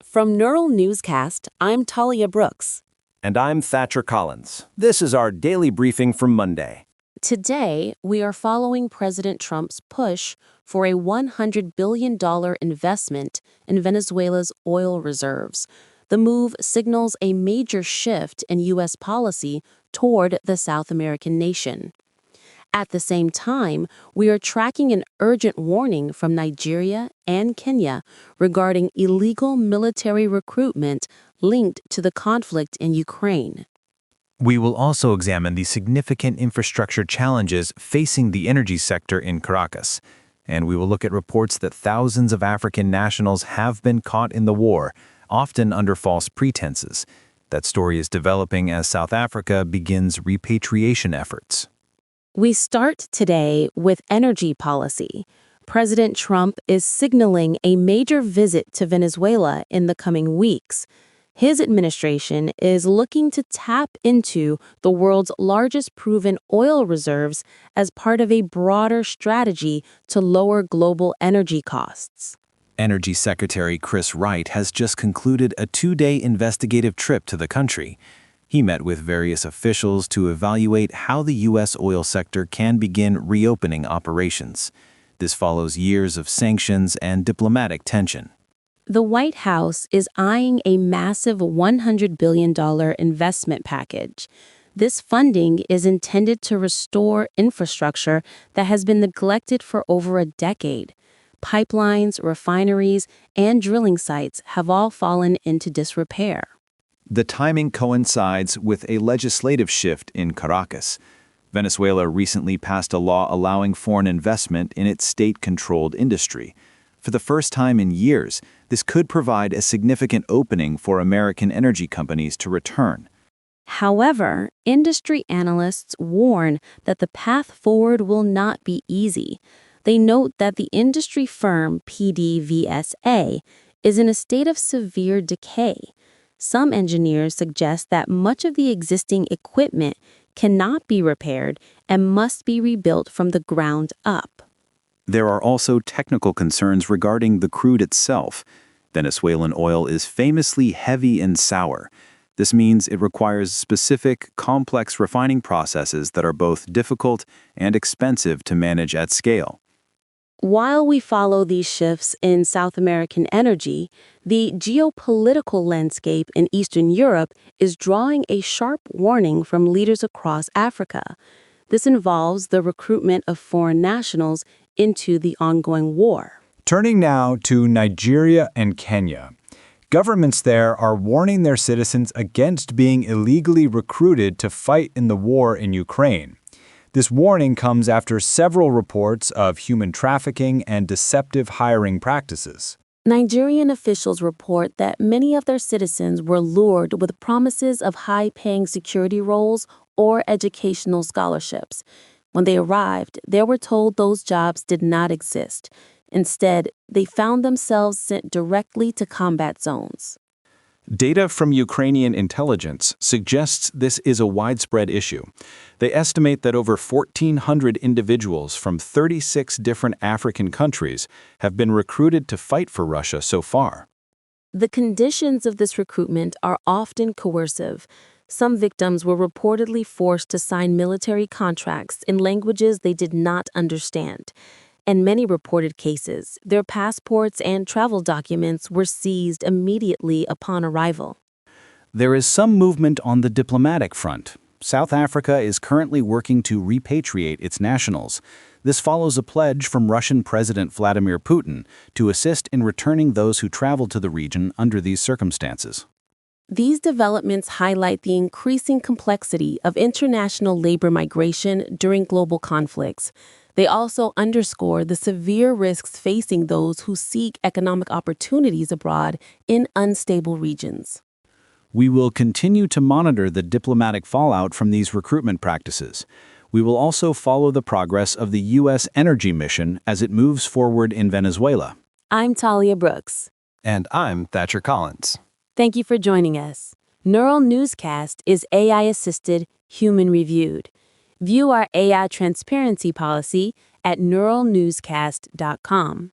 From Neural Newscast, I'm Talia Brooks. And I'm Thatcher Collins. This is our daily briefing from Monday. Today, we are following President Trump's push for a $100 billion investment in Venezuela's oil reserves. The move signals a major shift in U.S. policy toward the South American nation. At the same time, we are tracking an urgent warning from Nigeria and Kenya regarding illegal military recruitment linked to the conflict in Ukraine. We will also examine the significant infrastructure challenges facing the energy sector in Caracas, and we will look at reports that thousands of African nationals have been caught in the war, often under false pretenses. That story is developing as South Africa begins repatriation efforts. We start today with energy policy. President Trump is signaling a major visit to Venezuela in the coming weeks. His administration is looking to tap into the world's largest proven oil reserves as part of a broader strategy to lower global energy costs. Energy Secretary Chris Wright has just concluded a 2-day investigative trip to the country. He met with various officials to evaluate how the U.S. oil sector can begin reopening operations. This follows years of sanctions and diplomatic tension. The White House is eyeing a massive $100 billion investment package. This funding is intended to restore infrastructure that has been neglected for over a decade. Pipelines, refineries, and drilling sites have all fallen into disrepair. The timing coincides with a legislative shift in Caracas. Venezuela recently passed a law allowing foreign investment in its state-controlled industry. For the first time in years, this could provide a significant opening for American energy companies to return. However, industry analysts warn that the path forward will not be easy. They note that the industry firm PDVSA is in a state of severe decay. Some engineers suggest that much of the existing equipment cannot be repaired and must be rebuilt from the ground up. There are also technical concerns regarding the crude itself. Venezuelan oil is famously heavy and sour. This means it requires specific, complex refining processes that are both difficult and expensive to manage at scale. While we follow these shifts in South American energy, the geopolitical landscape in Eastern Europe is drawing a sharp warning from leaders across Africa. This involves the recruitment of foreign nationals into the ongoing war. Turning now to Nigeria and Kenya. Governments there are warning their citizens against being illegally recruited to fight in the war in Ukraine. This warning comes after several reports of human trafficking and deceptive hiring practices. Nigerian officials report that many of their citizens were lured with promises of high-paying security roles or educational scholarships. When they arrived, they were told those jobs did not exist. Instead, they found themselves sent directly to combat zones. Data from Ukrainian intelligence suggests this is a widespread issue. They estimate that over 1,400 individuals from 36 different African countries have been recruited to fight for Russia so far. The conditions of this recruitment are often coercive. Some victims were reportedly forced to sign military contracts in languages they did not understand. In many reported cases, their passports and travel documents were seized immediately upon arrival. There is some movement on the diplomatic front. South Africa is currently working to repatriate its nationals. This follows a pledge from Russian President Vladimir Putin to assist in returning those who travel to the region under these circumstances. These developments highlight the increasing complexity of international labor migration during global conflicts. They also underscore the severe risks facing those who seek economic opportunities abroad in unstable regions. We will continue to monitor the diplomatic fallout from these recruitment practices. We will also follow the progress of the U.S. energy mission as it moves forward in Venezuela. I'm Talia Brooks. And I'm Thatcher Collins. Thank you for joining us. Neural Newscast is AI-assisted, human-reviewed. View our AI transparency policy at neuralnewscast.com.